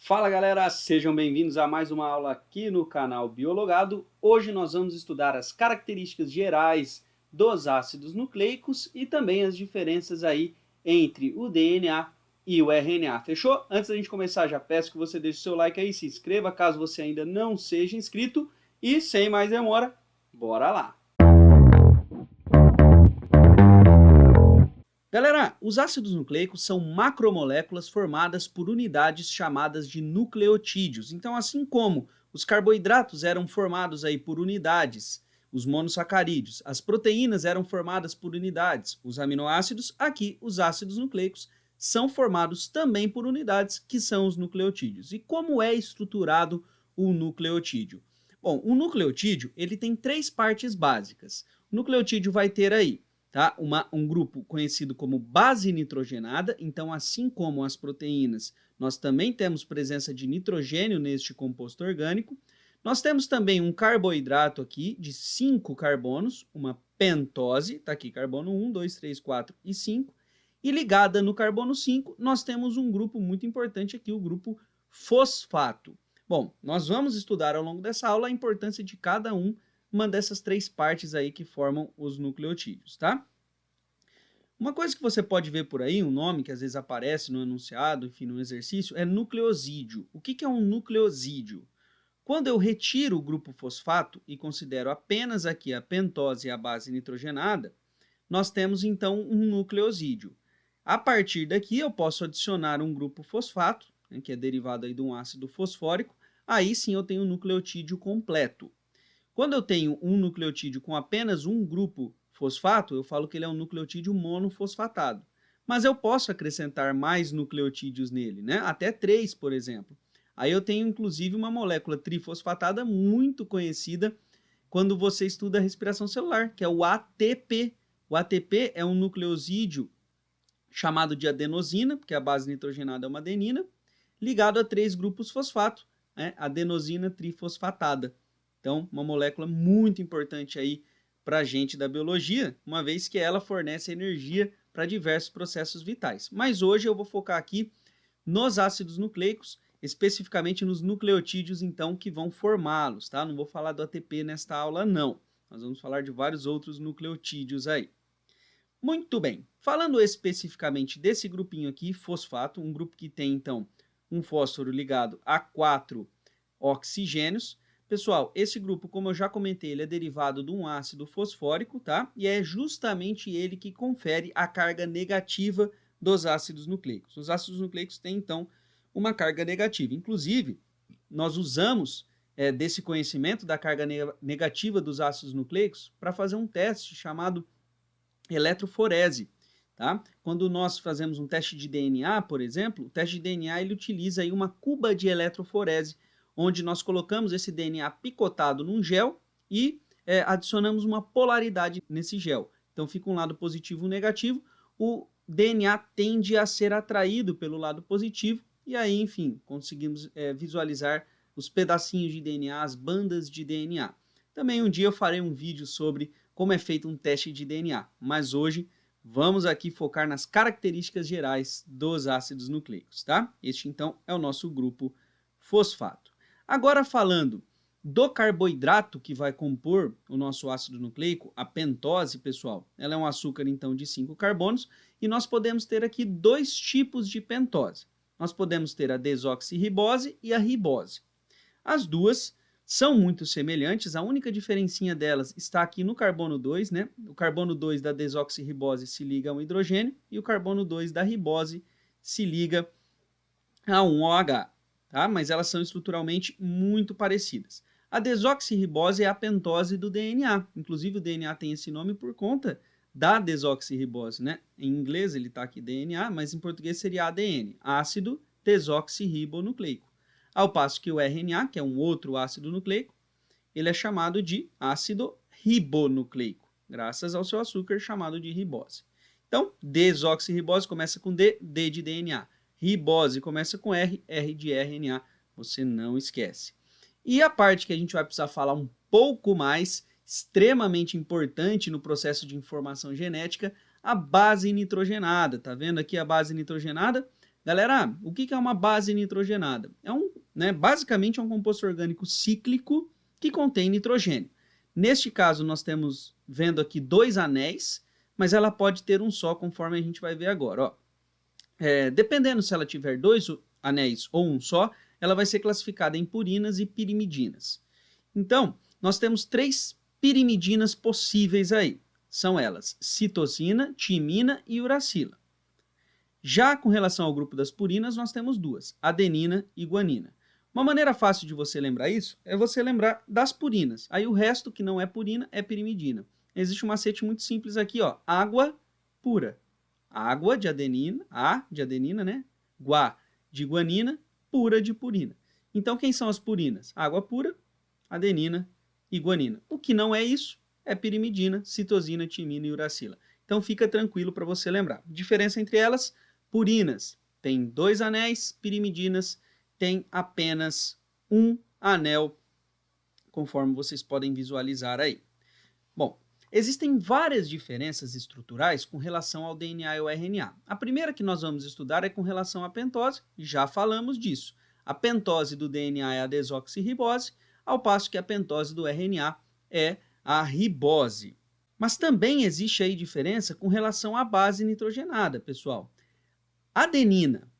Fala galera, sejam bem-vindos a mais uma aula aqui no canal Biologado. Hoje nós vamos estudar as características gerais dos ácidos nucleicos e também as diferenças aí entre o DNA e o RNA, fechou? Antes da gente começar, já peço que você deixe o seu like aí, se inscreva caso você ainda não seja inscrito e sem mais demora, bora lá! Galera, os ácidos nucleicos são macromoléculas formadas por unidades chamadas de nucleotídeos. Então, assim como os carboidratos eram formados aí por unidades, os monossacarídeos, as proteínas eram formadas por unidades, os aminoácidos, aqui os ácidos nucleicos são formados também por unidades, que são os nucleotídeos. E como é estruturado o nucleotídeo? Bom, o nucleotídeo ele tem três partes básicas. O nucleotídeo vai ter aí tá? Um grupo conhecido como base nitrogenada, então assim como as proteínas, nós também temos presença de nitrogênio neste composto orgânico. Nós temos também um carboidrato aqui de 5 carbonos, uma pentose, tá aqui carbono 1, 2, 3, 4 e 5, e ligada no carbono 5, nós temos um grupo muito importante aqui, o grupo fosfato. Bom, nós vamos estudar ao longo dessa aula a importância de cada uma dessas três partes aí que formam os nucleotídeos, tá? Uma coisa que você pode ver por aí, um nome que às vezes aparece no enunciado, enfim, no exercício, é nucleosídeo. O que é um nucleosídeo? Quando eu retiro o grupo fosfato e considero apenas aqui a pentose e a base nitrogenada, nós temos então um nucleosídeo. A partir daqui eu posso adicionar um grupo fosfato, né, que é derivado aí de um ácido fosfórico, aí sim eu tenho um nucleotídeo completo. Quando eu tenho um nucleotídeo com apenas um grupo fosfato, eu falo que ele é um nucleotídeo monofosfatado. Mas eu posso acrescentar mais nucleotídeos nele, né? Até 3, por exemplo. Aí eu tenho, inclusive, uma molécula trifosfatada muito conhecida quando você estuda a respiração celular, que é o ATP. O ATP é um nucleosídeo chamado de adenosina, porque a base nitrogenada é uma adenina, ligado a 3 grupos fosfato, né? Adenosina trifosfatada. Então, uma molécula muito importante aí para a gente da biologia, uma vez que ela fornece energia para diversos processos vitais. Mas hoje eu vou focar aqui nos ácidos nucleicos, especificamente nos nucleotídeos, então, que vão formá-los, tá? Não vou falar do ATP nesta aula, não. Nós vamos falar de vários outros nucleotídeos aí. Muito bem. Falando especificamente desse grupinho aqui, fosfato, um grupo que tem, então, um fósforo ligado a 4 oxigênios. Pessoal, esse grupo, como eu já comentei, ele é derivado de um ácido fosfórico, tá? E é justamente ele que confere a carga negativa dos ácidos nucleicos. Os ácidos nucleicos têm, então, uma carga negativa. Inclusive, nós usamos desse conhecimento da carga negativa dos ácidos nucleicos para fazer um teste chamado eletroforese. Tá? Quando nós fazemos um teste de DNA, por exemplo, o teste de DNA ele utiliza aí uma cuba de eletroforese, onde nós colocamos esse DNA picotado num gel e adicionamos uma polaridade nesse gel. Então fica um lado positivo e um negativo, o DNA tende a ser atraído pelo lado positivo e aí, enfim, conseguimos visualizar os pedacinhos de DNA, as bandas de DNA. Também um dia eu farei um vídeo sobre como é feito um teste de DNA, mas hoje vamos aqui focar nas características gerais dos ácidos nucleicos, tá? Este então é o nosso grupo fosfato. Agora falando do carboidrato que vai compor o nosso ácido nucleico, a pentose, pessoal, ela é um açúcar então de 5 carbonos e nós podemos ter aqui dois tipos de pentose. Nós podemos ter a desoxirribose e a ribose. As duas são muito semelhantes, a única diferencinha delas está aqui no carbono 2, né? O carbono 2 da desoxirribose se liga a um hidrogênio e o carbono 2 da ribose se liga a um OH, tá? Mas elas são estruturalmente muito parecidas. A desoxirribose é a pentose do DNA, inclusive o DNA tem esse nome por conta da desoxirribose, né? Em inglês ele está aqui DNA, mas em português seria ADN, ácido desoxirribonucleico. Ao passo que o RNA, que é um outro ácido nucleico, ele é chamado de ácido ribonucleico, graças ao seu açúcar chamado de ribose. Então, desoxirribose começa com D, D de DNA. Ribose começa com R, R de RNA, você não esquece. E a parte que a gente vai precisar falar um pouco mais, extremamente importante no processo de informação genética, a base nitrogenada. Tá vendo aqui a base nitrogenada? Galera, o que é uma base nitrogenada? Basicamente é um composto orgânico cíclico que contém nitrogênio. Neste caso, nós temos, vendo aqui, 2 anéis, mas ela pode ter um só, conforme a gente vai ver agora. Ó. Dependendo se ela tiver 2 anéis ou um só, ela vai ser classificada em purinas e pirimidinas. Então, nós temos 3 pirimidinas possíveis aí. São elas citosina, timina e uracila. Já com relação ao grupo das purinas, nós temos 2, adenina e guanina. Uma maneira fácil de você lembrar isso é você lembrar das purinas. Aí o resto que não é purina é pirimidina. Existe um macete muito simples aqui, ó, água pura. Água de adenina, A de adenina, né? Guá de guanina, pura de purina. Então, quem são as purinas? Água pura, adenina e guanina. O que não é isso é pirimidina, citosina, timina e uracila. Então, fica tranquilo para você lembrar. Diferença entre elas, purinas tem 2 anéis, pirimidinas tem apenas um anel, conforme vocês podem visualizar aí. Bom, existem várias diferenças estruturais com relação ao DNA e ao RNA. A primeira que nós vamos estudar é com relação à pentose, já falamos disso. A pentose do DNA é a desoxirribose, ao passo que a pentose do RNA é a ribose. Mas também existe aí diferença com relação à base nitrogenada, pessoal. Adenina,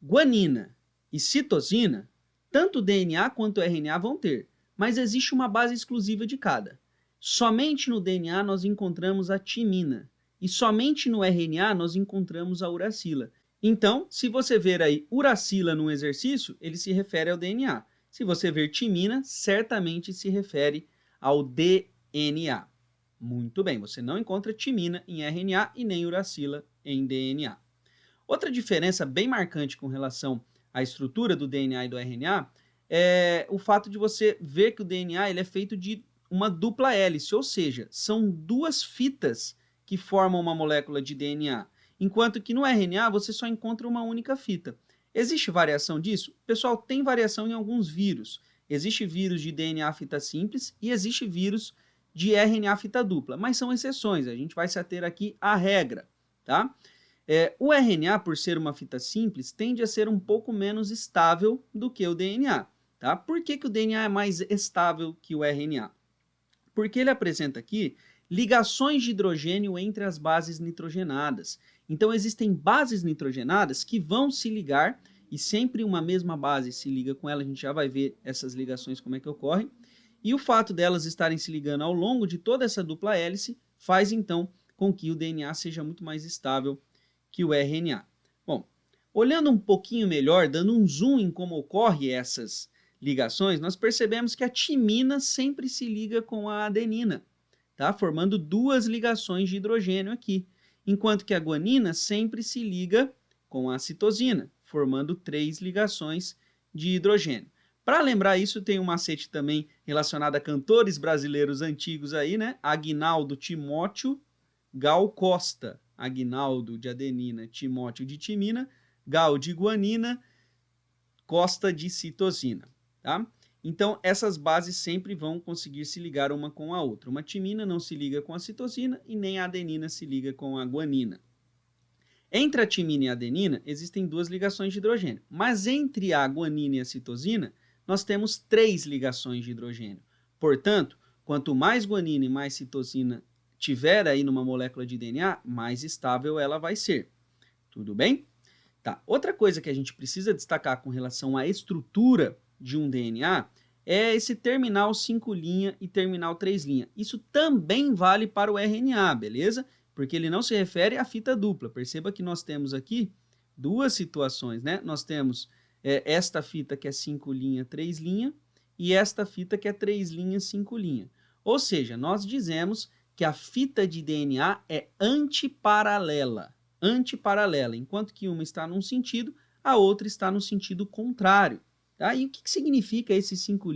guanina e citosina, tanto o DNA quanto o RNA vão ter, mas existe uma base exclusiva de cada. Somente no DNA nós encontramos a timina e somente no RNA nós encontramos a uracila. Então, se você ver aí uracila num exercício, ele se refere ao DNA. Se você ver timina, certamente se refere ao DNA. Muito bem, você não encontra timina em RNA e nem uracila em DNA. Outra diferença bem marcante com relação à estrutura do DNA e do RNA é o fato de você ver que o DNA ele é feito de uma dupla hélice, ou seja, são 2 fitas que formam uma molécula de DNA, enquanto que no RNA você só encontra uma única fita. Existe variação disso? Pessoal, tem variação em alguns vírus. Existe vírus de DNA fita simples e existe vírus de RNA fita dupla, mas são exceções, a gente vai se ater aqui à regra, tá? O RNA, por ser uma fita simples, tende a ser um pouco menos estável do que o DNA, tá? Por que o DNA é mais estável que o RNA? Porque ele apresenta aqui ligações de hidrogênio entre as bases nitrogenadas. Então, existem bases nitrogenadas que vão se ligar, e sempre uma mesma base se liga com ela, a gente já vai ver essas ligações como é que ocorrem, e o fato delas estarem se ligando ao longo de toda essa dupla hélice faz, então, com que o DNA seja muito mais estável que o RNA. Bom, olhando um pouquinho melhor, dando um zoom em como ocorrem essas ligações, nós percebemos que a timina sempre se liga com a adenina, tá? Formando 2 ligações de hidrogênio aqui, enquanto que a guanina sempre se liga com a citosina, formando 3 ligações de hidrogênio. Para lembrar isso, tem um macete também relacionado a cantores brasileiros antigos aí, né? Aguinaldo Timóteo, Gal Costa. Aguinaldo de adenina, Timóteo de timina, Gal de guanina, Costa de citosina, tá? Então, essas bases sempre vão conseguir se ligar uma com a outra. Uma timina não se liga com a citosina e nem a adenina se liga com a guanina. Entre a timina e a adenina, existem 2 ligações de hidrogênio, mas entre a guanina e a citosina, nós temos 3 ligações de hidrogênio. Portanto, quanto mais guanina e mais citosina tiver aí numa molécula de DNA, mais estável ela vai ser. Tudo bem? Tá. Outra coisa que a gente precisa destacar com relação à estrutura de um DNA é esse terminal 5' e terminal 3'. Isso também vale para o RNA, beleza? Porque ele não se refere à fita dupla. Perceba que nós temos aqui 2 situações, né? Nós temos esta fita que é 5', 3' e esta fita que é 3', 5'. Ou seja, nós dizemos que a fita de DNA é antiparalela, enquanto que uma está num sentido, a outra está no sentido contrário. Tá? E o que significa esse 5'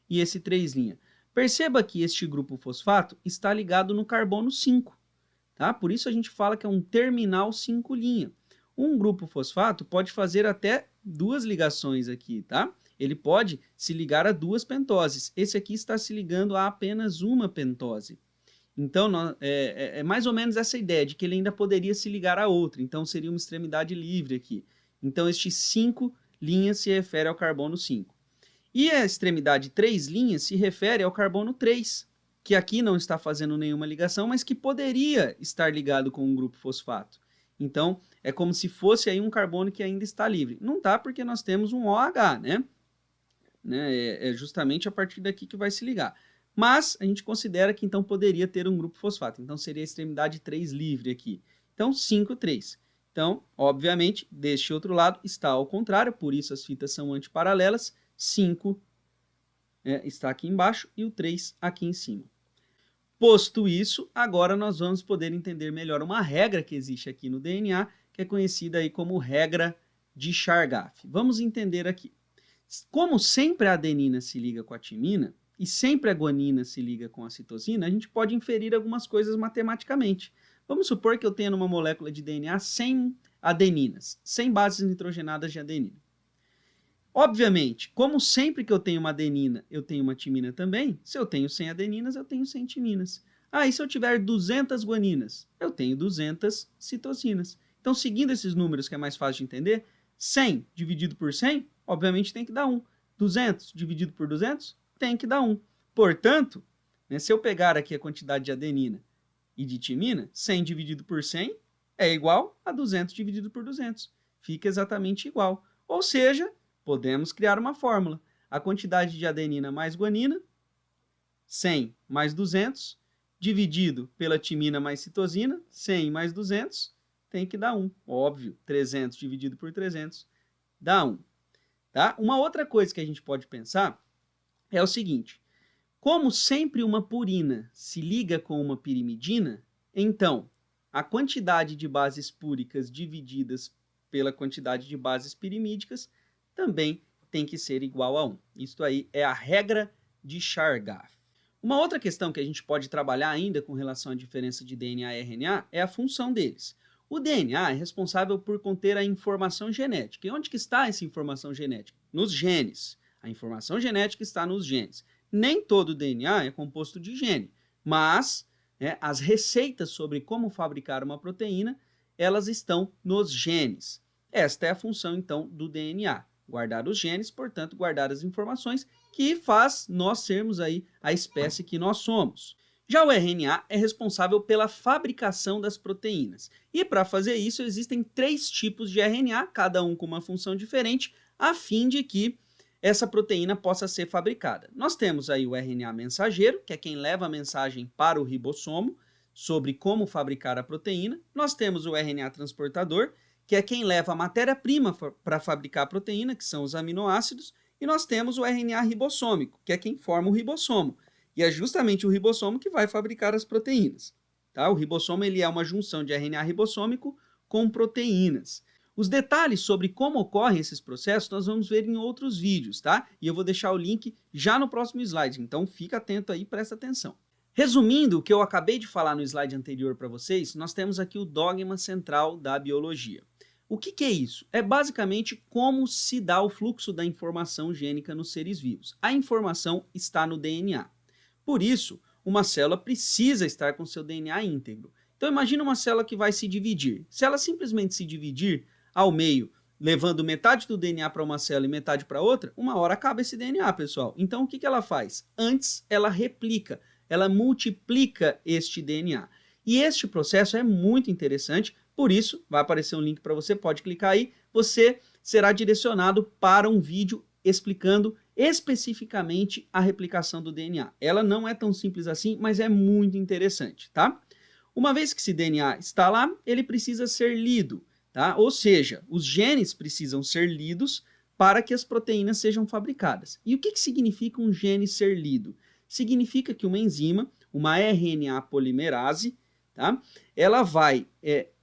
e esse 3'? Perceba que este grupo fosfato está ligado no carbono 5, tá? Por isso a gente fala que é um terminal 5'. Um grupo fosfato pode fazer até 2 ligações aqui, tá? Ele pode se ligar a 2 pentoses. Esse aqui está se ligando a apenas uma pentose. Então, é mais ou menos essa ideia de que ele ainda poderia se ligar a outra. Então, seria uma extremidade livre aqui. Então, este 5 linhas se refere ao carbono 5. E a extremidade 3 linhas se refere ao carbono 3, que aqui não está fazendo nenhuma ligação, mas que poderia estar ligado com um grupo fosfato. Então, é como se fosse aí um carbono que ainda está livre. Não está porque nós temos um OH, né? É justamente a partir daqui que vai se ligar. Mas a gente considera que então poderia ter um grupo fosfato. Então seria a extremidade 3 livre aqui. Então 5, 3. Então, obviamente, deste outro lado está ao contrário, por isso as fitas são antiparalelas. 5 está aqui embaixo e o 3 aqui em cima. Posto isso, agora nós vamos poder entender melhor uma regra que existe aqui no DNA, que é conhecida aí como regra de Chargaff. Vamos entender aqui. Como sempre a adenina se liga com a timina e sempre a guanina se liga com a citosina, a gente pode inferir algumas coisas matematicamente. Vamos supor que eu tenha numa molécula de DNA 100 adeninas, 100 bases nitrogenadas de adenina. Obviamente, como sempre que eu tenho uma adenina, eu tenho uma timina também, se eu tenho 100 adeninas, eu tenho 100 timinas. E se eu tiver 200 guaninas, eu tenho 200 citosinas. Então, seguindo esses números que é mais fácil de entender, 100 dividido por 100, obviamente tem que dar 1. 200 dividido por 200, tem que dar 1. Portanto, se eu pegar aqui a quantidade de adenina e de timina, 100 dividido por 100 é igual a 200 dividido por 200. Fica exatamente igual. Ou seja, podemos criar uma fórmula. A quantidade de adenina mais guanina, 100 mais 200, dividido pela timina mais citosina, 100 mais 200, tem que dar 1. Óbvio, 300 dividido por 300 dá 1. Tá? Uma outra coisa que a gente pode pensar é o seguinte. Como sempre uma purina se liga com uma pirimidina, então a quantidade de bases púricas divididas pela quantidade de bases pirimídicas também tem que ser igual a 1. Isso aí é a regra de Chargaff. Uma outra questão que a gente pode trabalhar ainda com relação à diferença de DNA e RNA é a função deles. O DNA é responsável por conter a informação genética. E onde que está essa informação genética? Nos genes. A informação genética está nos genes. Nem todo DNA é composto de gene, mas as receitas sobre como fabricar uma proteína, elas estão nos genes. Esta é a função, então, do DNA. Guardar os genes, portanto, guardar as informações que faz nós sermos aí a espécie que nós somos. Já o RNA é responsável pela fabricação das proteínas. E para fazer isso, existem 3 tipos de RNA, cada um com uma função diferente, a fim de que essa proteína possa ser fabricada. Nós temos aí o RNA mensageiro, que é quem leva a mensagem para o ribossomo sobre como fabricar a proteína. Nós temos o RNA transportador, que é quem leva a matéria-prima para fabricar a proteína, que são os aminoácidos. E nós temos o RNA ribossômico, que é quem forma o ribossomo. E é justamente o ribossomo que vai fabricar as proteínas. Tá? O ribossomo ele é uma junção de RNA ribossômico com proteínas. Os detalhes sobre como ocorrem esses processos nós vamos ver em outros vídeos, tá? E eu vou deixar o link já no próximo slide, então fica atento aí, presta atenção. Resumindo o que eu acabei de falar no slide anterior para vocês, nós temos aqui o dogma central da biologia. O que é isso? É basicamente como se dá o fluxo da informação gênica nos seres vivos. A informação está no DNA. Por isso, uma célula precisa estar com seu DNA íntegro. Então imagina uma célula que vai se dividir. Se ela simplesmente se dividir ao meio, levando metade do DNA para uma célula e metade para outra, uma hora acaba esse DNA, pessoal. Então o que ela faz? Antes ela replica, ela multiplica este DNA. E este processo é muito interessante, por isso vai aparecer um link para você, pode clicar aí, você será direcionado para um vídeo explicando especificamente a replicação do DNA. Ela não é tão simples assim, mas é muito interessante, tá? Uma vez que esse DNA está lá, ele precisa ser lido, tá? Ou seja, os genes precisam ser lidos para que as proteínas sejam fabricadas. E o que significa um gene ser lido? Significa que uma enzima, uma RNA polimerase, tá? Ela vai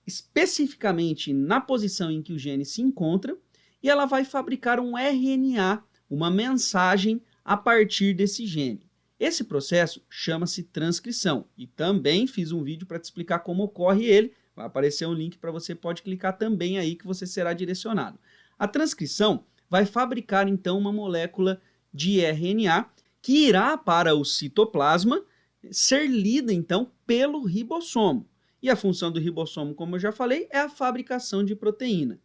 especificamente na posição em que o gene se encontra e ela vai fabricar um RNA, uma mensagem a partir desse gene. Esse processo chama-se transcrição e também fiz um vídeo para te explicar como ocorre ele. Vai aparecer um link para você, pode clicar também aí que você será direcionado. A transcrição vai fabricar então uma molécula de RNA que irá para o citoplasma ser lida então pelo ribossomo. E a função do ribossomo, como eu já falei, é a fabricação de proteína.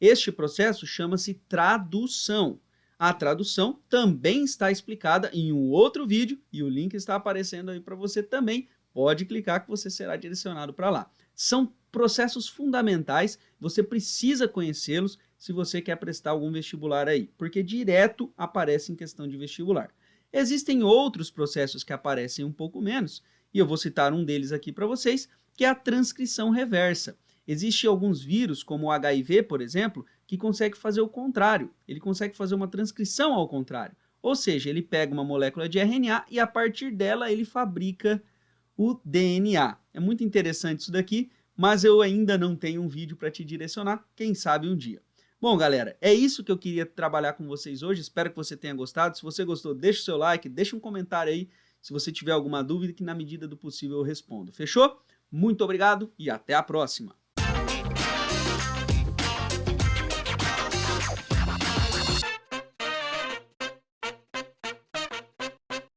Este processo chama-se tradução. A tradução também está explicada em um outro vídeo e o link está aparecendo aí para você também. Pode clicar que você será direcionado para lá. São processos fundamentais, você precisa conhecê-los se você quer prestar algum vestibular aí, porque direto aparece em questão de vestibular. Existem outros processos que aparecem um pouco menos, e eu vou citar um deles aqui para vocês, que é a transcrição reversa. Existem alguns vírus, como o HIV, por exemplo, que consegue fazer o contrário. Ele consegue fazer uma transcrição ao contrário. Ou seja, ele pega uma molécula de RNA e a partir dela ele fabrica o DNA. É muito interessante isso daqui, mas eu ainda não tenho um vídeo para te direcionar, quem sabe um dia. Bom, galera, é isso que eu queria trabalhar com vocês hoje, espero que você tenha gostado. Se você gostou, deixa o seu like, deixa um comentário aí, se você tiver alguma dúvida, que na medida do possível eu respondo. Fechou? Muito obrigado e até a próxima!